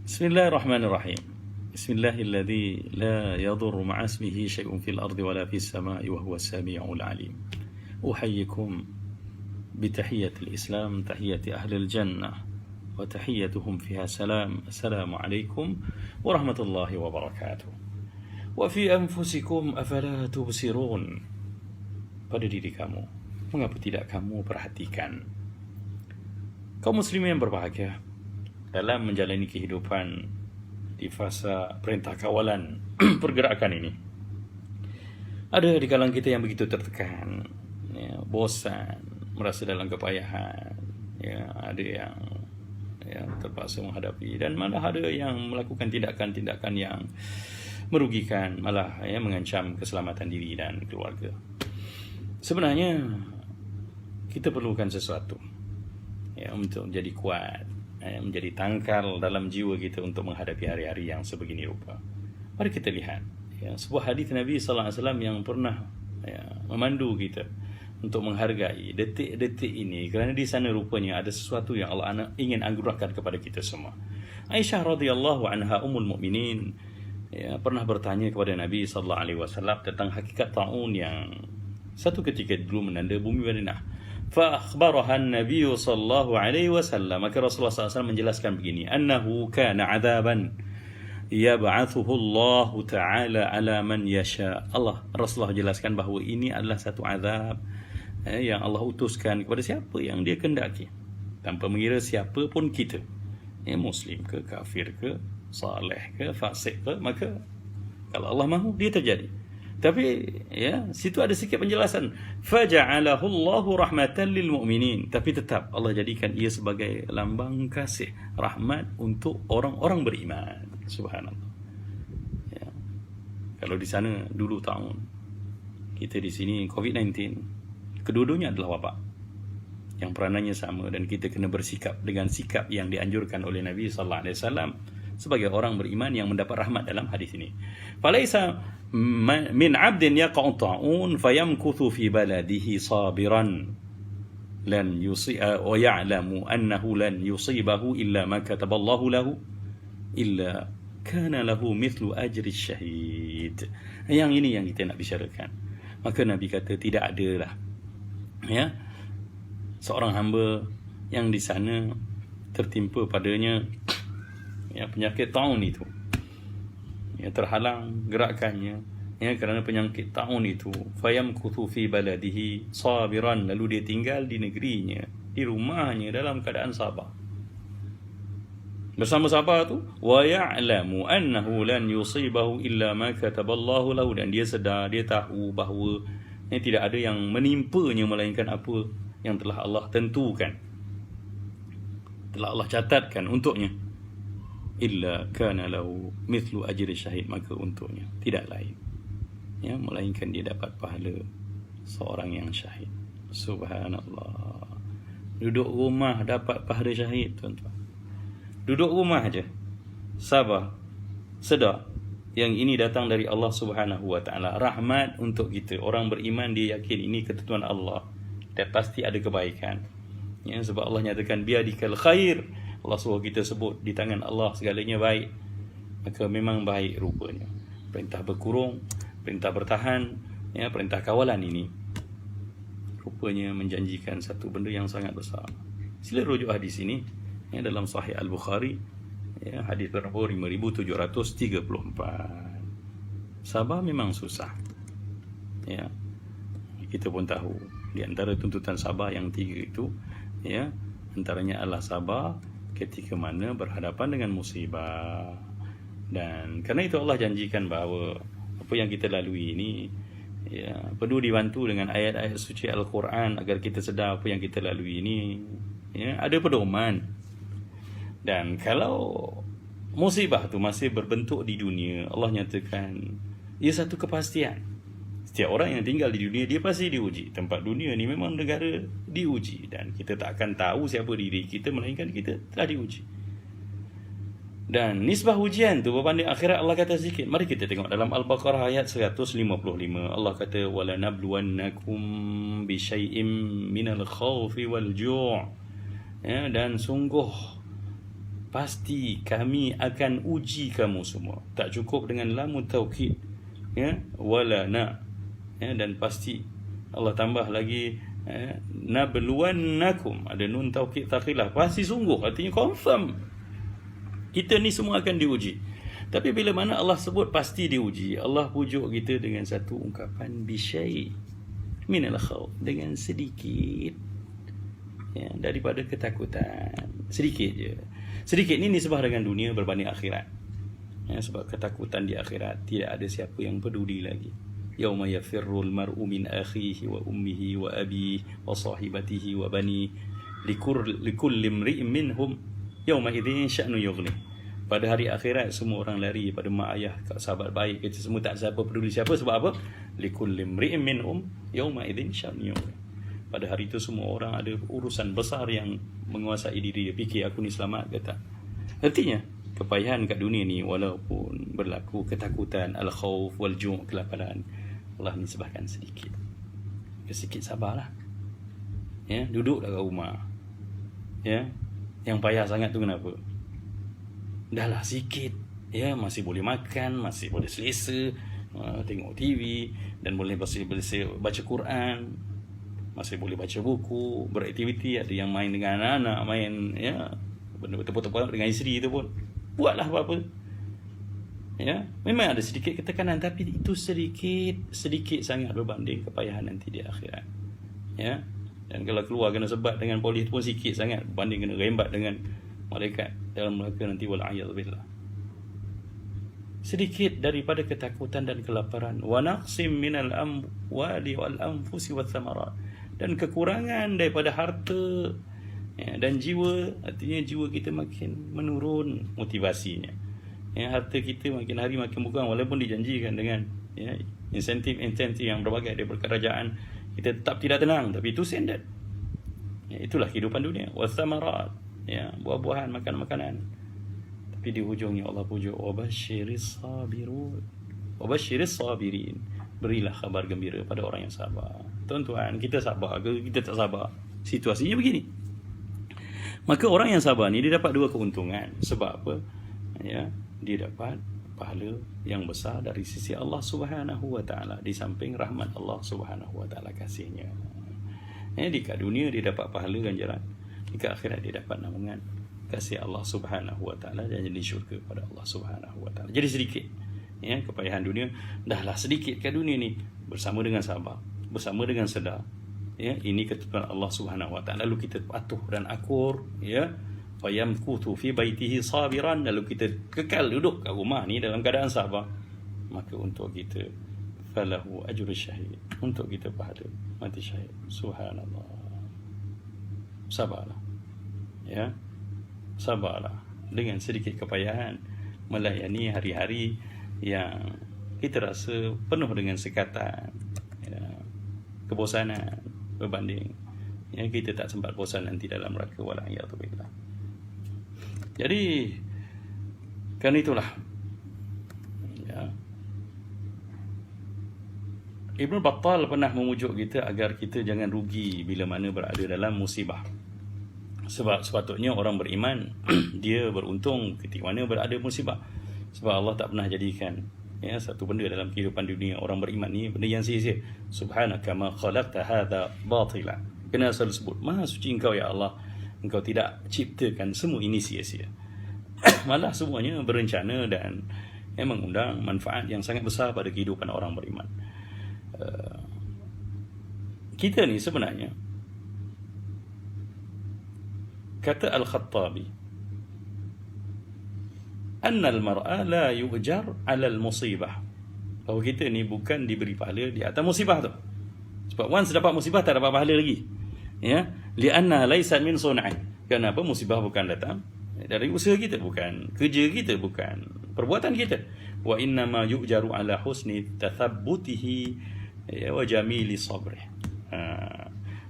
Bismillahirrahmanirrahim. Bismillahilladzi la yadurru ma'a ismihi syai'un fil ardi wala fis sama'i wa huwas sami'ul 'alim. Uhayyikum bitahiyyatil Islam, tahiyyati ahlil jannah wa tahiyyatuhum fiha salam. Assalamu alaikum warahmatullahi wabarakatuh. Wa fi anfusikum afala tubsirun. Pada diri kamu, mengapa tidak kamu perhatikan? Kaum muslimin yang berbahagia, dalam menjalani kehidupan di fasa perintah kawalan pergerakan ini, ada di kalangan kita yang begitu tertekan, ya, bosan, merasa dalam kepayahan, ya, ada yang terpaksa menghadapi, dan malah ada yang melakukan tindakan-tindakan yang merugikan, malah mengancam keselamatan diri dan keluarga. Sebenarnya kita perlukan sesuatu untuk menjadi kuat, menjadi tangkal dalam jiwa kita untuk menghadapi hari-hari yang sebegini rupa. Mari kita lihat sebuah hadis Nabi sallallahu alaihi wasallam yang pernah memandu kita untuk menghargai detik-detik ini, kerana di sana rupanya ada sesuatu yang Allah ingin anugerahkan kepada kita semua. Aisyah radhiyallahu anha ummul mukminin pernah bertanya kepada Nabi sallallahu alaihi wasallam tentang hakikat taun yang satu ketika dulu melanda bumi Madinah. فأخبرها النبي صلى الله عليه وسلم, maka Rasulullah SAW menjelaskan begini, annahu kana adzaban yab'athuhu Allah Ta'ala ala man yasha. Rasulullah jelaskan bahawa ini adalah satu azab yang Allah utuskan kepada siapa yang dia kehendaki, tanpa mengira siapa pun kita, muslim ke, kafir ke, saleh ke, fasik ke, maka kalau Allah mahu dia terjadi. Tapi situ ada sikit penjelasan, faja'alahu Allahu rahmatan lil mu'minin, tapi tetap Allah jadikan ia sebagai lambang kasih rahmat untuk orang-orang beriman. Subhanallah. Kalau di sana dulu tahun, kita di sini COVID-19, kedua-duanya adalah wabak yang peranannya sama, dan kita kena bersikap dengan sikap yang dianjurkan oleh Nabi sallallahu alaihi wasallam sebagai orang beriman yang mendapat rahmat dalam hadis ini. Falaisa min 'abdin yaqa'u ta'un fayamkuthu fi baladihi sabiran lan yusi'a wa ya'lamu annahu lan yusibahu illa ma kataballahu lahu illa kana lahu mithlu ajri syahid. Yang ini yang kita nak bicarakan. Maka Nabi kata tidak adalah seorang hamba yang di sana tertimpa padanya penyakit taun itu, terhalang gerakannya kerana penyakit taun itu, fayamkuthu fi baladihi sabiran, lalu dia tinggal di negerinya, di rumahnya dalam keadaan sabar. Bersama sabar tu, wa ya'lamu annahu lan yusibahu illa ma kataballahu lahu, dan dia sedar, dia tahu bahawa tidak ada yang menimpanya melainkan apa yang telah Allah tentukan, telah Allah catatkan untuknya. Illa kana lahu mithlu ajri syahid, maka untuknya tidak lain melainkan dia dapat pahala seorang yang syahid. Subhanallah. Duduk rumah dapat pahala syahid, tuan-tuan. Duduk rumah aja, sabar, sedar yang ini datang dari Allah Subhanahu wa taala, rahmat untuk kita. Orang beriman dia yakin ini ketentuan Allah dan pasti ada kebaikan. Sebab Allah nyatakan biadikal khair. Allah suruh kita sebut di tangan Allah segalanya baik, maka memang baik rupanya. Perintah berkurung, perintah bertahan, perintah kawalan ini rupanya menjanjikan satu benda yang sangat besar. Sila rujuk hadis ini dalam Sahih Al-Bukhari, hadis berapa? 5734. Sabar memang susah. Kita pun tahu di antara tuntutan sabar yang 3 itu, antaranya adalah sabar ketika mana berhadapan dengan musibah. Dan kerana itu Allah janjikan bahawa apa yang kita lalui ini perlu dibantu dengan ayat-ayat suci Al-Quran agar kita sedar apa yang kita lalui ini ada pedoman. Dan kalau musibah tu masih berbentuk di dunia, Allah nyatakan ia satu kepastian. Setiap orang yang tinggal di dunia dia pasti diuji. Tempat dunia ni memang negara diuji, dan kita tak akan tahu siapa diri kita melainkan kita telah diuji. Dan nisbah ujian tu berbanding akhirat Allah kata sikit. Mari kita tengok dalam Al-Baqarah ayat 155. Allah kata wala nabluwannakum bi syai'im minal khawfi wal ju'. Dan sungguh pasti kami akan uji kamu semua. Tak cukup dengan lamu taukid, ya, wala na, ya, dan pasti Allah tambah lagi, nabluwannakum, ada nun taukid thaqilah, pasti sungguh, artinya confirm kita ni semua akan diuji. Tapi bila mana Allah sebut pasti diuji, Allah pujuk kita dengan satu ungkapan bisyai minal khawf, dengan sedikit, ya, daripada ketakutan. Sedikit je. Sedikit ni nisbah dengan dunia berbanding akhirat, ya, sebab ketakutan di akhirat tidak ada siapa yang peduli lagi. Yauma yafirrul mar'u min akhihi wa ummihi wa abihi wa sahibatihi wa bani likulli imri'in minhum yauma idzin sya'nu yughni. Pada hari akhirat semua orang lari pada mak ayah, sahabat baik, kita semua tak siapa peduli siapa. Sebab apa? Likulli imri'in minhum yauma idzin sya'nu yughni. Pada hari itu semua orang ada urusan besar yang menguasai diri dia. Fikir aku ni selamat ke tak? Artinya kepayahan kat dunia ni, walaupun berlaku ketakutan, al-khawf wal-ju', kelaparan, Allah nisbahkan sedikit. Sedikit sabarlah. Ya, duduklah kat rumah. Ya, yang payah sangat tu kenapa? Dahlah sikit, ya, masih boleh makan, masih boleh selesa, tengok TV, dan boleh baca Quran, masih boleh baca buku, beraktiviti. Ada yang main dengan anak-anak, main, ya, benda bertepuk-tepuk dengan isteri tu pun buatlah apa-apa. Ya, memang ada sedikit ketekanan, tapi itu sedikit sangat berbanding kepayahan nanti di akhirat. Ya, dan kalau keluar kena sebat dengan polis pun sikit sangat berbanding kena rembat dengan malaikat dalam neraka nanti, wal'iyadzubillah. Sedikit daripada ketakutan dan kelaparan. Wa naqsim minal amwali wal anfusi wath thamarat, dan kekurangan daripada harta, ya, dan jiwa. Artinya jiwa kita makin menurun motivasinya, ya, harta kita makin hari makin berkurang, walaupun dijanjikan dengan, ya, insentif yang berbagai daripada kerajaan, kita tetap tidak tenang. Tapi itu standard, ya, itulah kehidupan dunia. Wath thamarat, ya, buah-buahan, makanan-makanan. Tapi di hujungnya Allah pujuk wabasyiris sabirin, berilah kabar gembira pada orang yang sabar. Tuan-tuan, kita sabar ke kita tak sabar? Situasinya begini. Maka orang yang sabar ni dia dapat dua keuntungan. Sebab apa? Ya, dia dapat pahala yang besar dari sisi Allah Subhanahu wa taala, di samping rahmat Allah Subhanahu wa taala, kasihnya. Ya, di dunia dia dapat pahala ganjaran, di akhirat dia dapat naungan kasih Allah Subhanahu wa taala, dan jadi syurga pada Allah Subhanahu wa taala. Jadi sedikit, ya, kepayahan dunia, dahlah sedikit kat dunia ni, bersama dengan sabar, bersama dengan sedar, ya, ini ketentuan Allah Subhanahu wa taala, lalu kita patuh dan akur, ya, fayamkuthu fi baitihi sabiran, lalu kita kekal duduk kat rumah ni dalam keadaan sabar, maka untuk kita falahu ajrul syahid, untuk kita pahala mati syahid. Subhanallah. Sabarlah, ya, sabarlah dengan sedikit kepayahan melayani hari-hari yang kita rasa penuh dengan sekatan, ya, kebosanan, berbanding, ya, kita tak sempat bosan nanti dalam neraka, wal'iyadzubillah. Jadi kan itulah, ya, Ibn Battal pernah memujuk kita agar kita jangan rugi bila mana berada dalam musibah. Sebab sepatutnya orang beriman dia beruntung ketika mana berada musibah. Sebab Allah tak pernah jadikan, ya, satu benda dalam kehidupan dunia orang beriman ni benda yang sia-sia. Subhanaka ma khalaqta hadza batila. Kena selalu sebut, Maha suci Engkau ya Allah, Engkau tidak ciptakan semua ini sia-sia. Malah semuanya berencana dan, ya, mengundang manfaat yang sangat besar pada kehidupan orang beriman. Kita ni sebenarnya, kata Al-Khattabi, annal mar'a la yu'jar 'ala al-musibah, bahawa kita ni bukan diberi pahala di atas musibah tu. Sebab once dapat musibah tak dapat pahala lagi, ya, li'anna laysat min sun'in. Kenapa? Musibah bukan datang dari usaha kita, bukan kerja kita, bukan perbuatan kita. Wa inna ma yu'jaru 'ala husni tathabbutihi, ya, wa jamili sabrih.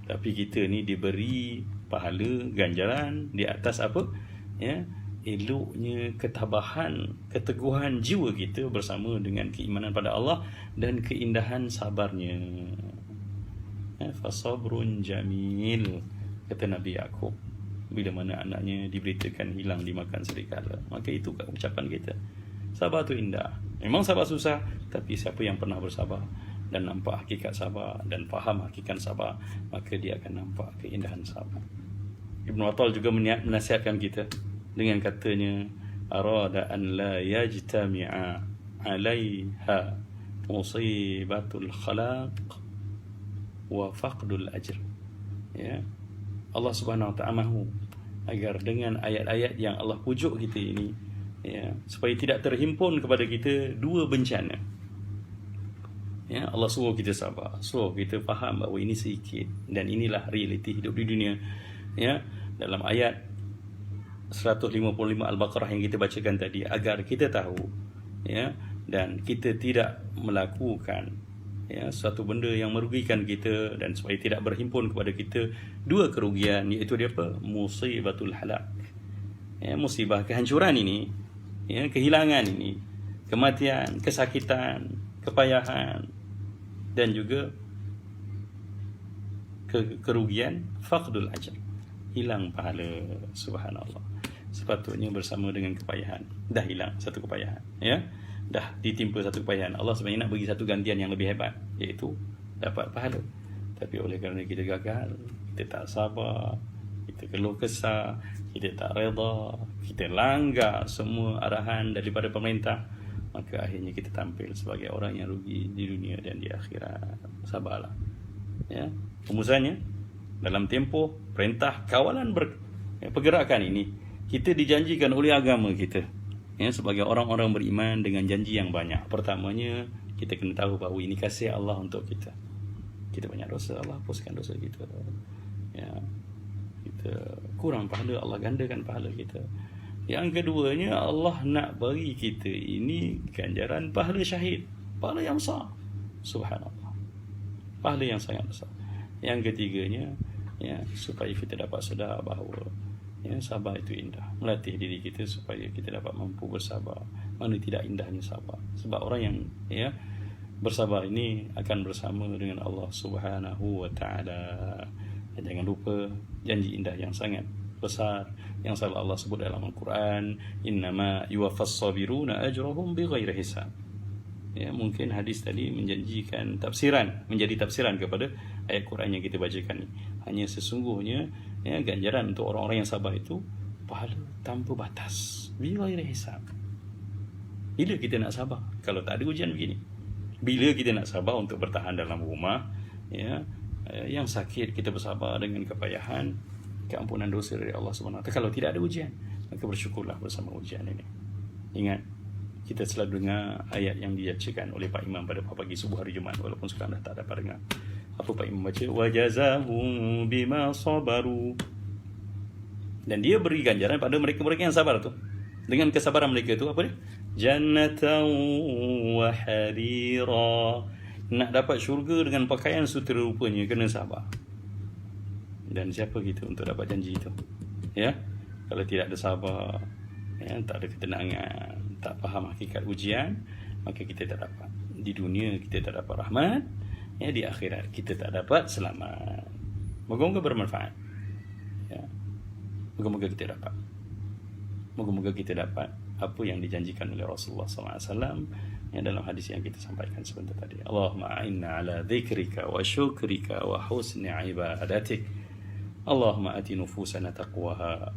Tapi kita ni diberi pahala ganjaran di atas apa? Ya, eloknya ketabahan, keteguhan jiwa kita bersama dengan keimanan pada Allah dan keindahan sabarnya. Ya, fasabrun jamil, kata Nabi Yaqub. bila mana anaknya diberitakan hilang dimakan serigala. Maka itu ucapan kita. Sabar tu indah. Memang sabar susah, tapi siapa yang pernah bersabar dan nampak hakikat sabar dan faham hakikat sabar, maka dia akan nampak keindahan sabar. Ibn Attal juga menasihatkan kita dengan katanya, arada an la yajtami'a 'alaiha musibatul khalaq wa faqdul ajr. Ya, Allah Subhanahu wa ta'ala mahu agar dengan ayat-ayat yang Allah pujuk kita ini, ya, supaya tidak terhimpun kepada kita dua bencana. Ya, Allah suruh kita sabar, suruh kita faham bahawa ini sedikit dan inilah realiti hidup di dunia. Ya, dalam ayat 155 Al-Baqarah yang kita bacakan tadi, agar kita tahu, ya, dan kita tidak melakukan, ya, suatu benda yang merugikan kita, dan supaya tidak berhimpun kepada kita dua kerugian, iaitu dia apa? Musibatul halak. Ya, musibah kehancuran ini, ya, kehilangan ini, kematian, kesakitan, kepayahan, dan juga kerugian faqdul ajr, hilang pahala. Subhanallah. Sepatutnya bersama dengan kepayahan, dah hilang satu kepayahan, ya, dah ditimpa satu kepayahan, Allah sebenarnya nak bagi satu gantian yang lebih hebat, iaitu dapat pahala. Tapi oleh kerana kita gagal, kita tak sabar, kita keluh kesah, kita tak reda, kita langgar semua arahan daripada pemerintah, maka akhirnya kita tampil sebagai orang yang rugi di dunia dan di akhirat. Sabarlah, ya. Rumusannya, dalam tempoh perintah kawalan pergerakan ini, kita dijanjikan oleh agama kita, ya, sebagai orang-orang beriman dengan janji yang banyak. Pertamanya, kita kena tahu bahawa ini kasih Allah untuk kita. Kita banyak dosa, Allah hapuskan dosa kita. Ya, kita kurang pahala, Allah gandakan pahala kita. Yang keduanya, Allah nak bagi kita ini ganjaran pahala syahid, pahala yang besar. Subhanallah, pahala yang sangat besar. Yang ketiganya, ya, supaya kita dapat sedar bahawa, ya, sabar itu indah. Melatih diri kita supaya kita dapat mampu bersabar. Mana tidak indahnya sabar. Sebab orang yang, ya, bersabar ini akan bersama dengan Allah Subhanahu wa ta'ala. Dan jangan lupa janji indah yang sangat besar yang selalu Allah sebut dalam Al-Quran, innama yuwaffas sabiruna ajrahum bighairi hisab. Ya, mungkin hadis tadi menjanjikan tafsiran, menjadi tafsiran kepada ayat Quran yang kita bacakan ini. Hanya sesungguhnya, ya, ganjaran untuk orang-orang yang sabar itu pahala tanpa batas, bighairi hisab. Bila kita nak sabar kalau tak ada ujian begini? Bila kita nak sabar untuk bertahan dalam rumah, ya, yang sakit kita bersabar dengan kepayahan, keampunan dosa dari Allah Subhanahu wa ta'ala. Kalau tidak ada ujian, maka bersyukurlah bersama ujian ini. Ingat, kita selalu dengar ayat yang dibacakan oleh Pak Imam pada pagi subuh hari Jumaat, walaupun sekarang dah tak dapat dengar. Apa Pak Imam baca? Wajazahum bima sabaru. Dan dia beri ganjaran pada mereka-mereka yang sabar tu. Dengan kesabaran mereka tu, apa dia? Jannatan wa harira. Nak dapat syurga dengan pakaian sutera rupanya, kena sabar. Dan siapa kita untuk dapat janji itu? Ya, kalau tidak ada sabar, ya, tak ada ketenangan, tak faham hakikat ujian, maka kita tak dapat. Di dunia kita tak dapat rahmat, ya, di akhirat kita tak dapat selamat. Moga-moga bermanfaat, ya. Moga-moga kita dapat. Moga-moga kita dapat apa yang dijanjikan oleh Rasulullah SAW, ya, dalam hadis yang kita sampaikan sebentar tadi. Allahumma a'inna ala dzikrika wa syukrika wa husni ibadatik. Allahumma ati nufusana taqwaha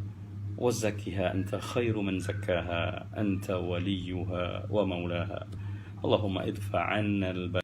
wa zakkiha anta khairu man zakkaha anta waliyuha wa maulaha. Allahumma idfa 'anna